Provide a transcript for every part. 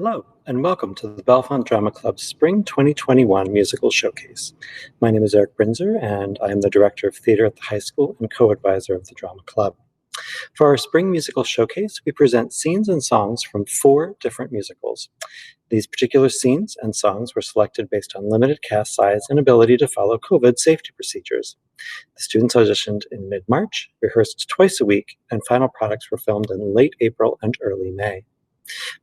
Hello, and welcome to the Bellefonte Drama Club's Spring 2021 Musical Showcase. My name is Eric Brinzer, and I am the Director of Theater at the high school and co-advisor of the Drama Club. For our Spring Musical Showcase, we present scenes and songs from 4 different musicals. These particular scenes and songs were selected based on limited cast size and ability to follow COVID safety procedures. The students auditioned in mid-March, rehearsed twice a week, and final products were filmed in late April and early May.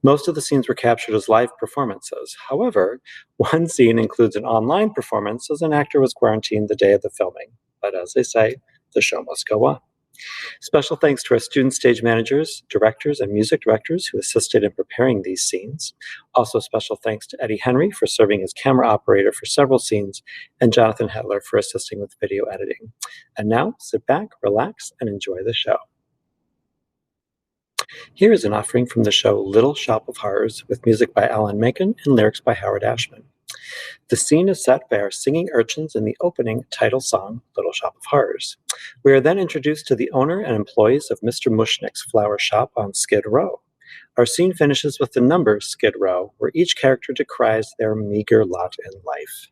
Most of the scenes were captured as live performances. However, one scene includes an online performance as an actor was quarantined the day of the filming. But as they say, the show must go on. Special thanks to our student stage managers, directors, and music directors who assisted in preparing these scenes. Also special thanks to Eddie Henry for serving as camera operator for several scenes, and Jonathan Hetler for assisting with video editing. And now, sit back, relax, and enjoy the show. Here is an offering from the show Little Shop of Horrors with music by Alan Menken and lyrics by Howard Ashman. The scene is set by our singing urchins in the opening title song, Little Shop of Horrors. We are then introduced to the owner and employees of Mr. Mushnick's flower shop on Skid Row. Our scene finishes with the number Skid Row, where each character decries their meager lot in life.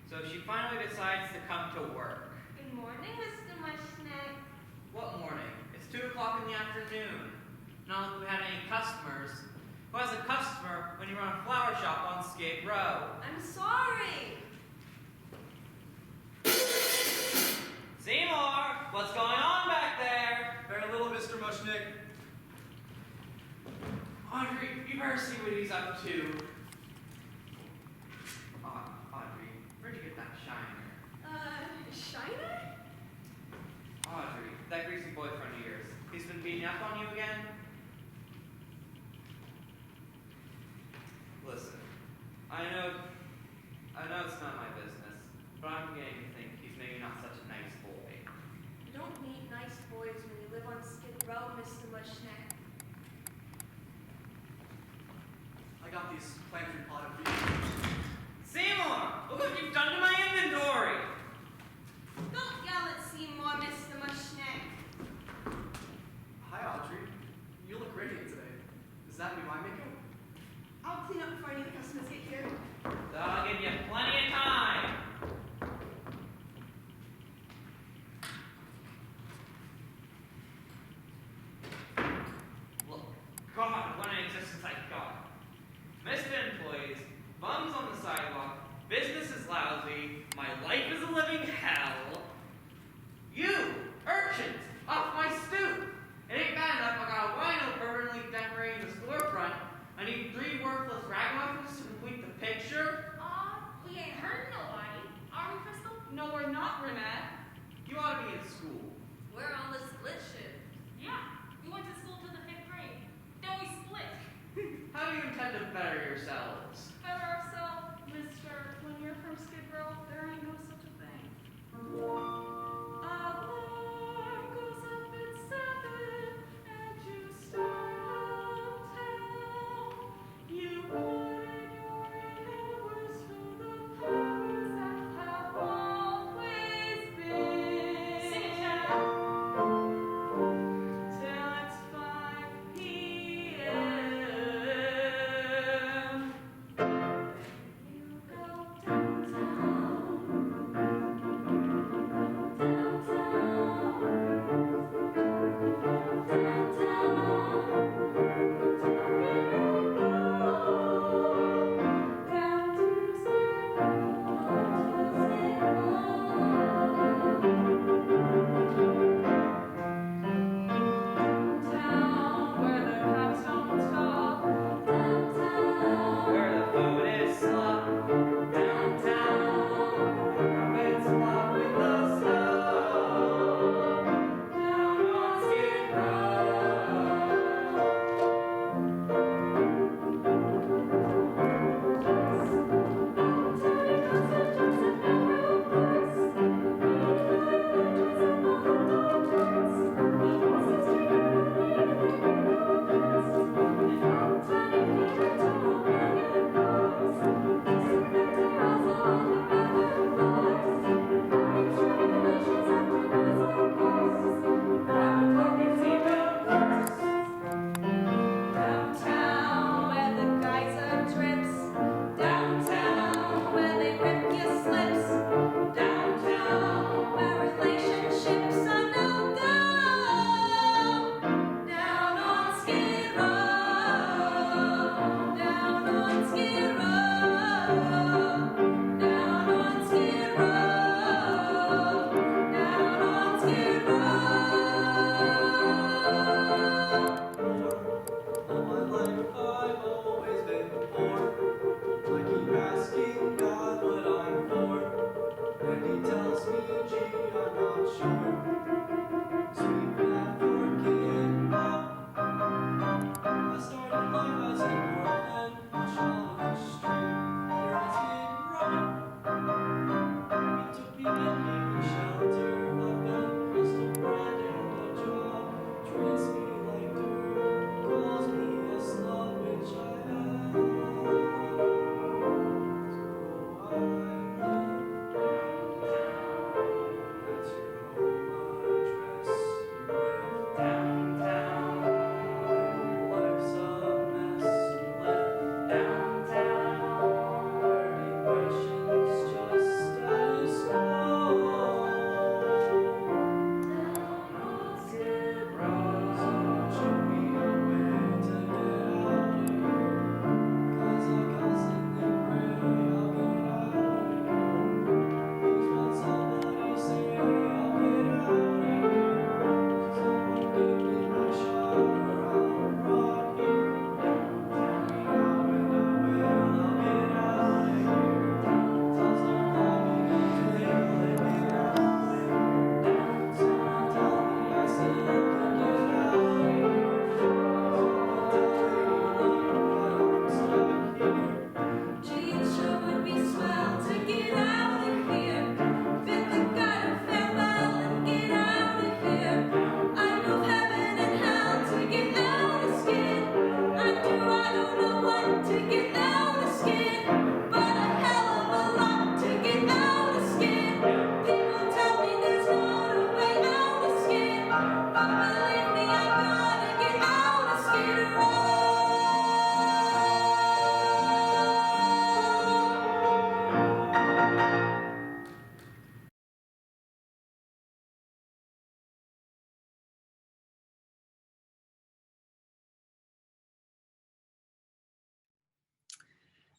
So she finally decides to come to work. Good morning, Mr. Mushnick. What morning? It's 2 o'clock in the afternoon. Not like we had any customers. Who has a customer when you run a flower shop on Skid Row? I'm sorry. Seymour, what's going on back there? Very little, Mr. Mushnick. Audrey, you better see what he's up to. Audrey, where'd you get that shiner? Shiner? Audrey, that greasy boyfriend of yours. He's been beating up on you again? Listen, I know it's not my business, but I'm beginning to think he's maybe not such a nice boy. You don't need nice boys when you live on Skid Row, Mr. Mushnick. I got these planted potted beans. Seymour, look what you've done to my inventory! Don't yell at Seymour, Mr. Mushnick. Hi, Audrey. You look radiant today. Is that new eye makeup? I'll clean up before any of the customers get here. That'll give you plenty of time.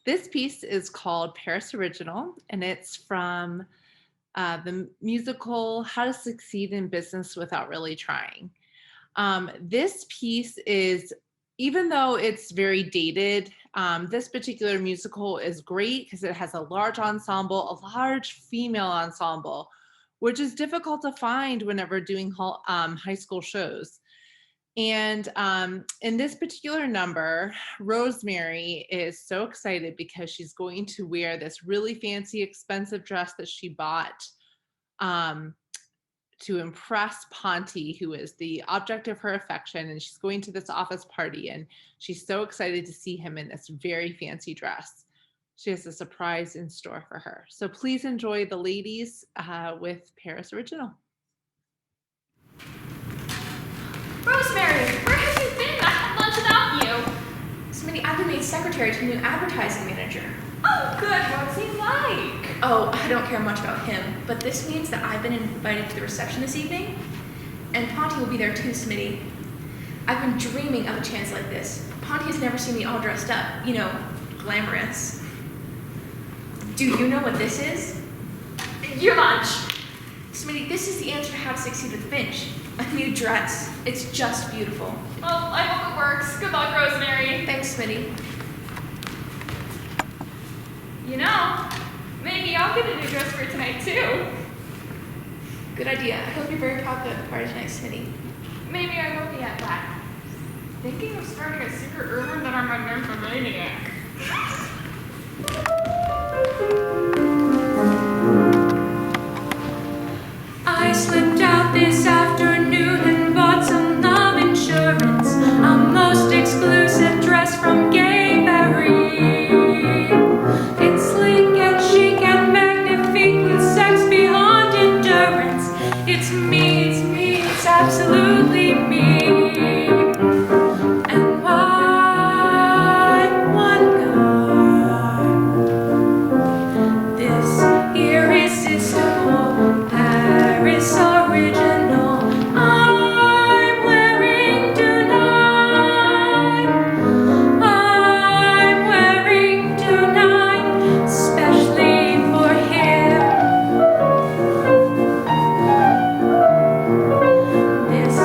This piece is called Paris Original, and it's from the musical How to Succeed in Business Without Really Trying. This piece is, even though it's very dated, this particular musical is great because it has a large ensemble, a large female ensemble, which is difficult to find whenever doing high school shows. And in this particular number, Rosemary is so excited because she's going to wear this really fancy, expensive dress that she bought to impress Ponty, who is the object of her affection. And she's going to this office party, and she's so excited to see him in this very fancy dress. She has a surprise in store for her. So please enjoy the ladies with Paris Original. Rosemary, where have you been? I had lunch without you. Smitty, I've been made secretary to the new advertising manager. Oh, good. What's he like? Oh, I don't care much about him, but this means that I've been invited to the reception this evening, and Ponty will be there too, Smitty. I've been dreaming of a chance like this. Ponty has never seen me all dressed up, you know, glamorous. Do you know what this is? Your lunch. Smitty, this is the answer to How to Succeed with Finch. A new dress. It's just beautiful. Well, I hope it works. Good luck, Rosemary. Thanks, Smitty. You know, maybe I'll get a new dress for tonight, too. Good idea. I hope you're very popular at the party tonight, Smitty. Maybe I will be at that. Thinking of starting a secret rumor that I'm a nymphomaniac. I slipped out this afternoon and bought some love insurance, a most exclusive dress from Gayberry. It's sleek and chic and magnifique with sex beyond endurance. It's me, it's absolutely me. And what wonder, this irresistible Paris original I'm wearing tonight. I'm wearing tonight, especially for him. This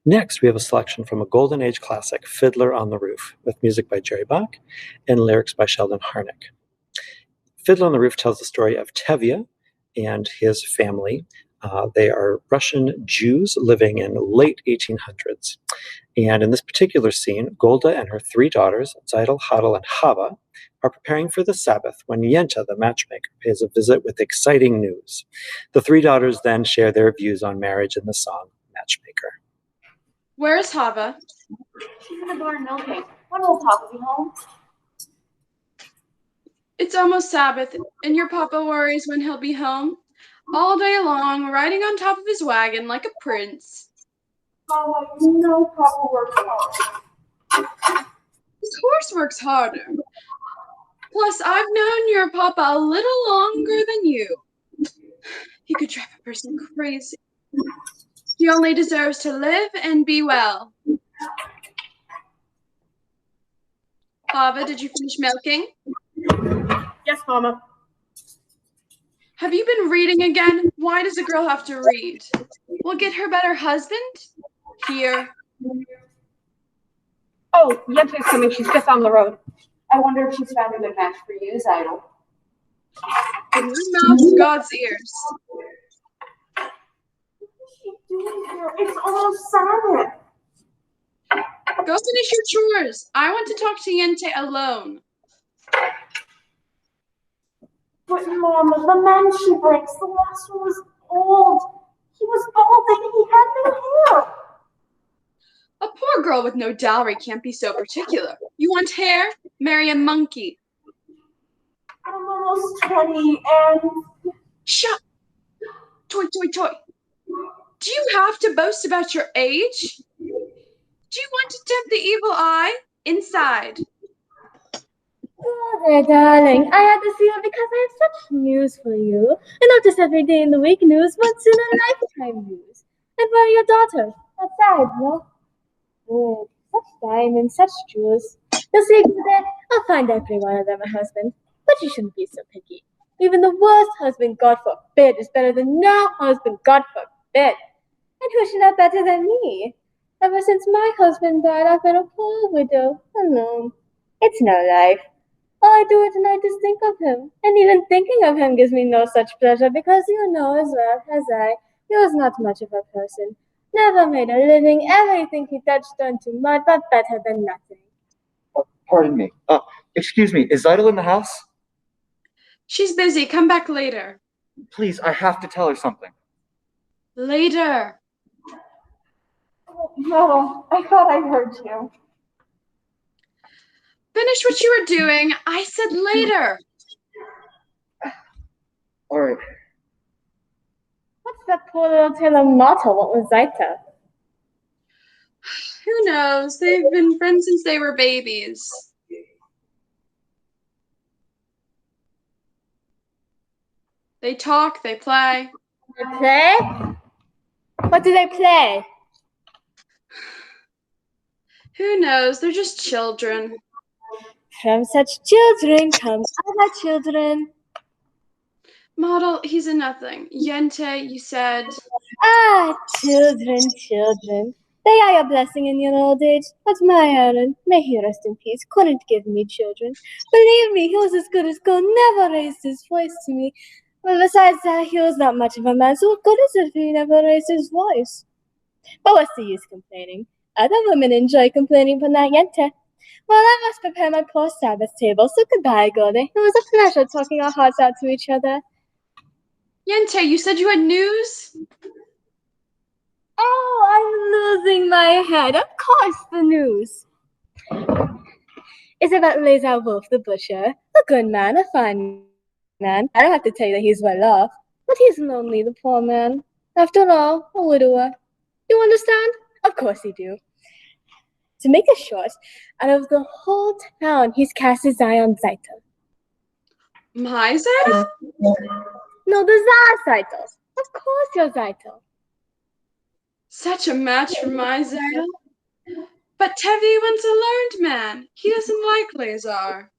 Next, we have a selection from a Golden Age classic, Fiddler on the Roof, with music by Jerry Bach and lyrics by Sheldon Harnick. Fiddler on the Roof tells the story of Tevye and his family. They are Russian Jews living in late 1800s. And in this particular scene, Golda and her 3 daughters, Zeidel, Hadel, and Hava, are preparing for the Sabbath when Yenta, the matchmaker, pays a visit with exciting news. The 3 daughters then share their views on marriage in the song Matchmaker. Where's Hava? She's in the barn milking. When will Papa be home? It's almost Sabbath, and your papa worries when he'll be home. All day long, riding on top of his wagon like a prince. Mama, you know Papa works hard. His horse works harder. Plus, I've known your papa a little longer than you. He could drive a person crazy. He only deserves to live and be well. Hava, did you finish milking? Yes, Mama. Have you been reading again? Why does a girl have to read? We'll get her better husband? Here. Oh, Yente's coming. She's just on the road. I wonder if she's found a good match for you, Zeidel. From your mouth to God's ears. What is she doing here? It's almost Sabbath. Go finish your chores. I want to talk to Yente alone. But Mama, the man she brings, the last one was old. He was balding and he had no hair. A poor girl with no dowry can't be so particular. You want hair? Marry a monkey. I'm almost 20 and... Shut! Toy. Do you have to boast about your age? Do you want to tempt the evil eye? Inside. Oh there, darling. I had to see you because I have such news for you. And not just every day in the week news, once in a lifetime news. And for your daughter. Outside, no? Good. Such diamonds, such jewels. The secret that I'll find every one of them a husband. But you shouldn't be so picky. Even the worst husband, God forbid, is better than no husband, God forbid. And who should know better than me? Ever since my husband died, I've been a poor widow, alone. It's no life. All I do at night is think of him. And even thinking of him gives me no such pleasure, because you know as well as I, he was not much of a person. Never made a living, everything he touched turned to mud, but better than nothing. Oh, pardon me. Excuse me, is Zeidel in the house? She's busy. Come back later. Please, I have to tell her something. Later. Oh, Mama, I thought I heard you. Finish what you were doing. I said later. All right. What's that poor little Taylor motto? What was Zaita? Who knows? They've been friends since they were babies. They talk, they play. They play? What do they play? Who knows? They're just children. From such children come other children. Model, he's a nothing. Yente, you said. Ah, children. They are a blessing in your old age. But my Aaron, may he rest in peace, couldn't give me children. Believe me, he was as good as gold, never raised his voice to me. Well, besides that, he was not much of a man, so what good is it if he never raised his voice? But what's the use complaining? Other women enjoy complaining, but not Yente. Well, I must prepare my poor Sabbath table, so goodbye, Goldie. It was a pleasure talking our hearts out to each other. Yente, you said you had news? Oh, I'm losing my head. Of course, the news. It's about Lazar Wolf, the butcher. A good man, a fine man. I don't have to tell you that he's well off, but he's lonely, the poor man. After all, a widower. You understand? Of course you do. To make it short, out of the whole town, he's cast his eye on Zaita. My Zeta? No, the Tsar Zaita. Of course you're Zaita. Such a match for my Zeta. But Tevi wants a learned man. He doesn't like Lazar.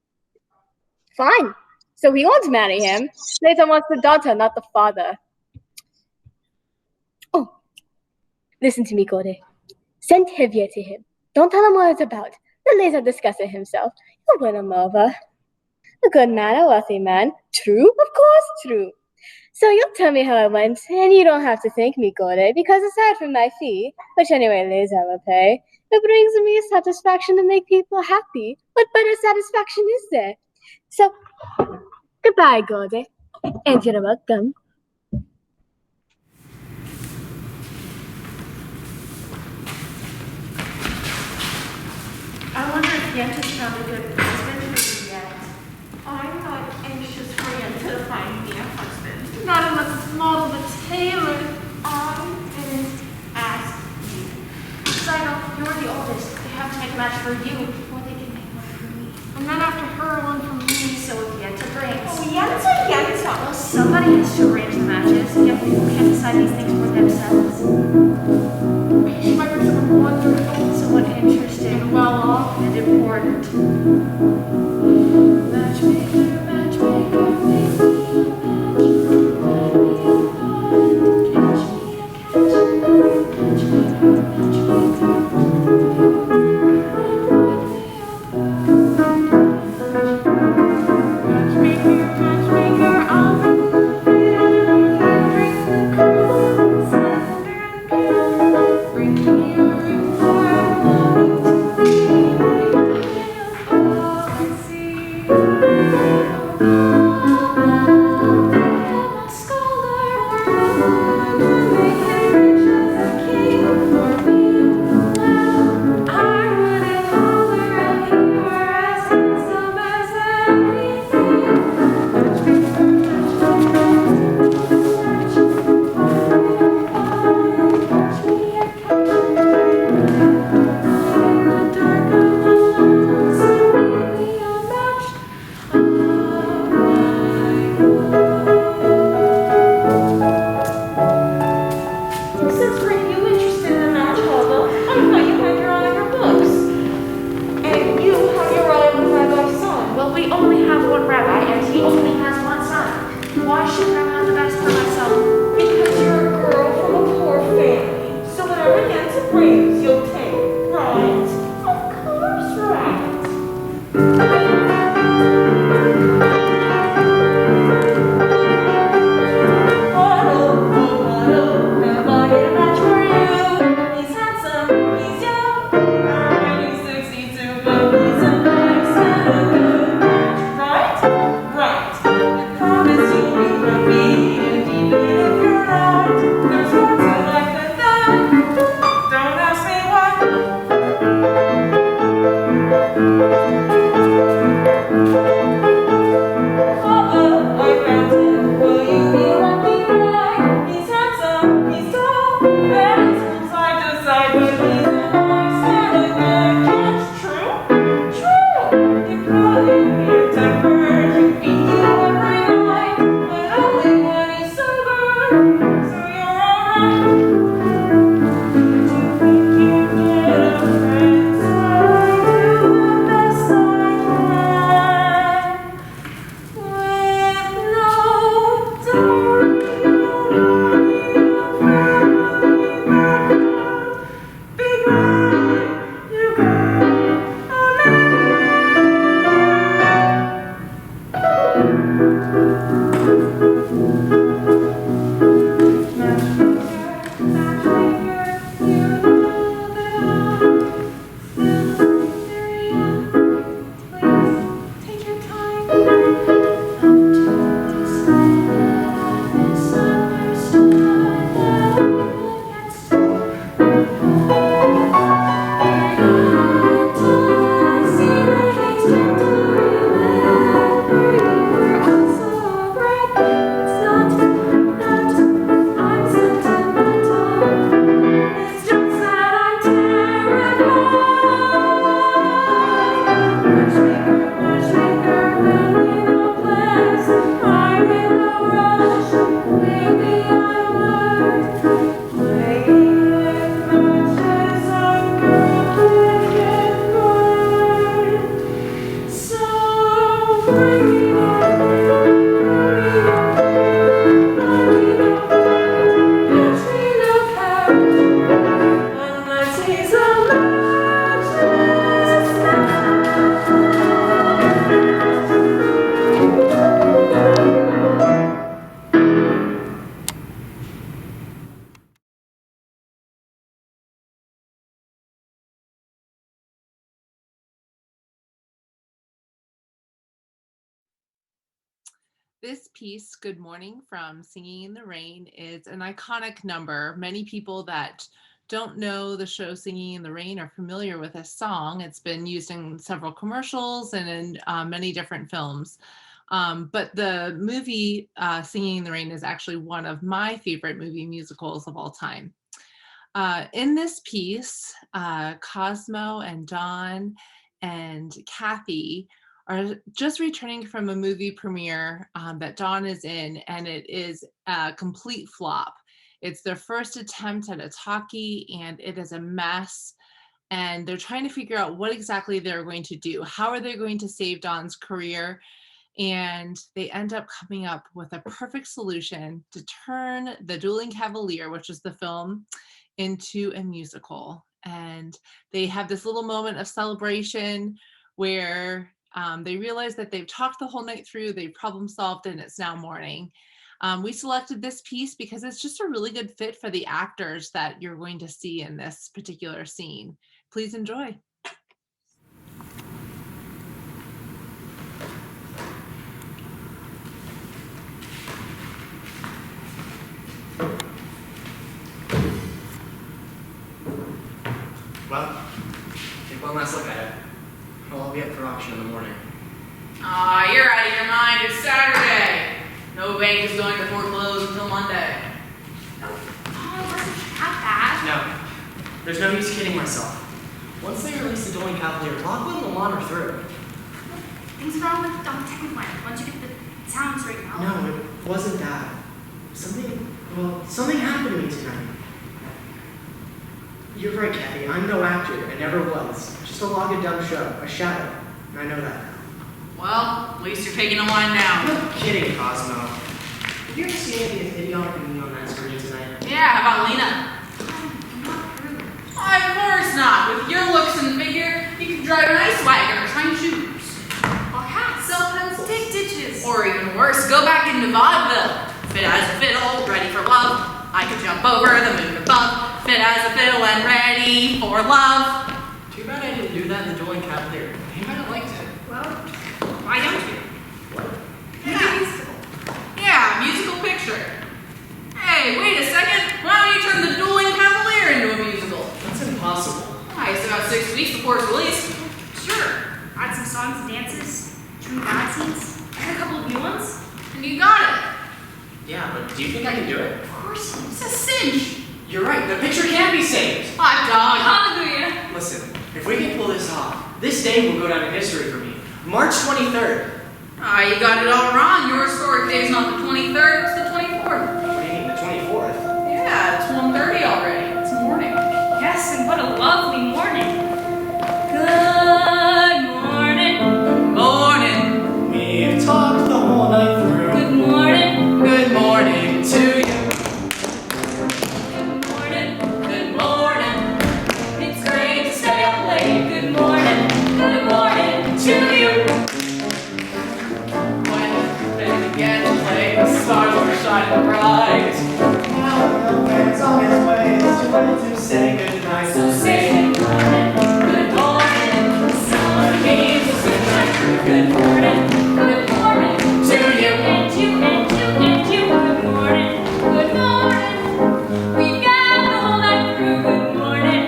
Fine. So he won't marry him. Lazar wants the daughter, not the father. Oh, listen to me, Gordy. Send Hivya to him. Don't tell him what it's about. The laser discuss it himself. He'll win him over. A good man, a wealthy man. True? Of course, true. So you'll tell me how it went, and you don't have to thank me, Gode, because aside from my fee, which anyway laser will pay, it brings me satisfaction to make people happy. What better satisfaction is there? So, goodbye, Gode. And you're welcome. I wonder if Yenta's found a good husband for you yet. I'm not anxious for Yenta to find me a husband. Not unless it's model but tailored. I didn't ask you. Because I know you're the oldest. They have to make a match for you before they can make one for me. And then after her, one for me. So if Yenta brings. Oh, Yenta. Well, somebody has to arrange the matches. Yet people can't decide these things for themselves. She might be someone wonderful, someone interesting, and well off, and important. Matchmaker, matchmaker, make me a match. Make me a bond. Catch me a matchmaker, matchmaker. Matchmaker, I'll This piece, Good Morning from Singing in the Rain, is an iconic number. Many people that don't know the show Singing in the Rain are familiar with this song. It's been used in several commercials and in many different films. But the movie Singing in the Rain is actually one of my favorite movie musicals of all time. In this piece, Cosmo and Dawn and Kathy are just returning from a movie premiere that Dawn is in, and it is a complete flop. It's their first attempt at a talkie, and it is a mess. And they're trying to figure out what exactly they're going to do. How are they going to save Dawn's career? And they end up coming up with a perfect solution to turn The Dueling Cavalier, which is the film, into a musical. And they have this little moment of celebration where they realize that they've talked the whole night through, they've problem solved, and it's now morning. We selected this piece because it's just a really good fit for the actors that you're going to see in this particular scene. Please enjoy. Well, take one last look at it. I'll be up for auction in the morning. Aw, you're out of your mind. It's Saturday. No bank is going to foreclose until Monday. Oh, it wasn't that bad. No, there's no use kidding myself. Once they release the Dueling Cavalier, Lockwood and Lamont are through. Things wrong with Technic Line. Once you get the sound straightened out. No, it wasn't that. Something happened to me tonight. You're right, Kathy. I'm no actor. I never was. Just a log of dumb show. A shadow. And I know that now. Well, at least you're taking a line down. No kidding, Cosmo. Did you ever see anything as idiotic as me on that screen tonight? Yeah, how about Lena? Why, of course not. With your looks and figure, you could drive an ice wagon or shine shoes. Or hats. Sell pencils. Dig ditches. Or even worse, go back into vaudeville. Fit as a fiddle, ready for love. I could jump over the moon above. Fit as a fiddle and ready for love. Too bad I didn't do that in the Dueling Cavalier. He might have liked it. Well, why don't you? What? Yeah, musical picture. Hey, wait a second. Why don't you turn the Dueling Cavalier into a musical? That's impossible. It's about 6 weeks before it's released. Sure. Add some songs and dances, trim bad scenes, add a couple of new ones. And you got it. Yeah, but do you think I can do it? Of course. It's a cinch. You're right. The picture can be saved. Hot dog. Hallelujah. Listen, if we can pull this off, this day will go down in history for me. March 23rd. You got it all wrong. Your historic day's not the 23rd, it's the 24th. What do you mean, the 24th? Yeah, it's 1:30 already. It's morning. Yes, and what a lovely morning. Good morning. Morning. We've talked the whole night through. Good morning. Good morning to you. Good morning. Good morning. It's great to stay up late. Good morning. Good morning to you. When they began to play, the stars were shining bright. Now, it's on its way. It's too late to say goodnight. So say good morning. Good morning. Someone needs a good night. Good morning. Good morning to you and you and you and you. Good morning. Good morning. We've got the whole night through. Good morning.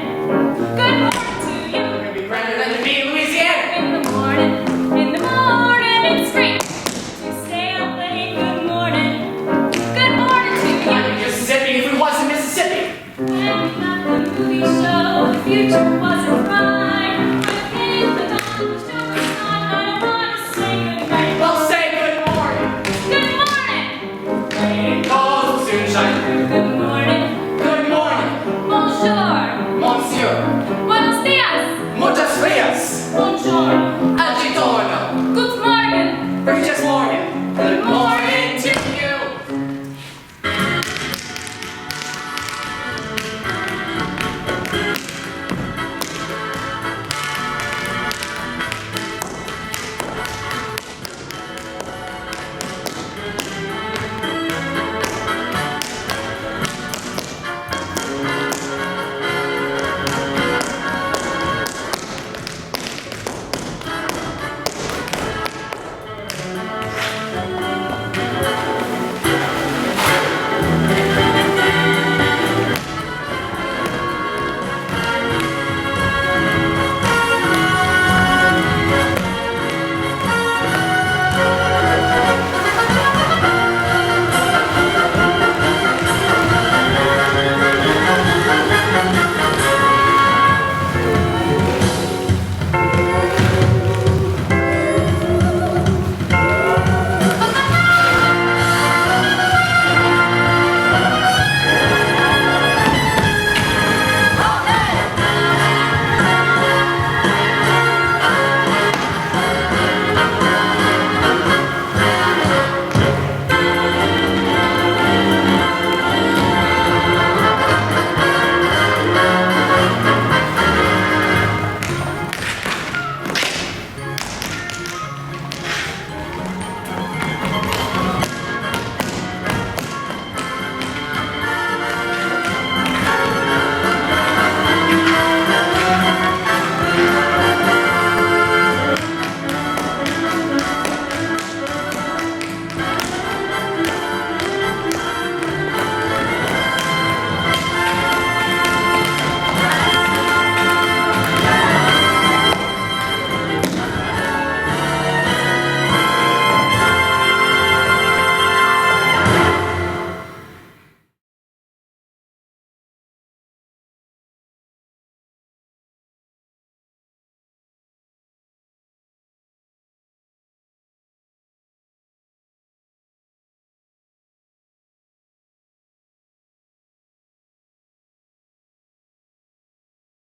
Good morning to you. We're gonna be brighter than the bee in Louisiana. In the morning, it's great to stay up late. Good morning to you. Like Mississippi if we wasn't Mississippi. And not the movie show, the future wasn't right. But in the dawn, the show was on. I want to say goodnight. Well, say good morning. Good morning. Rain falls, soon shine through. Good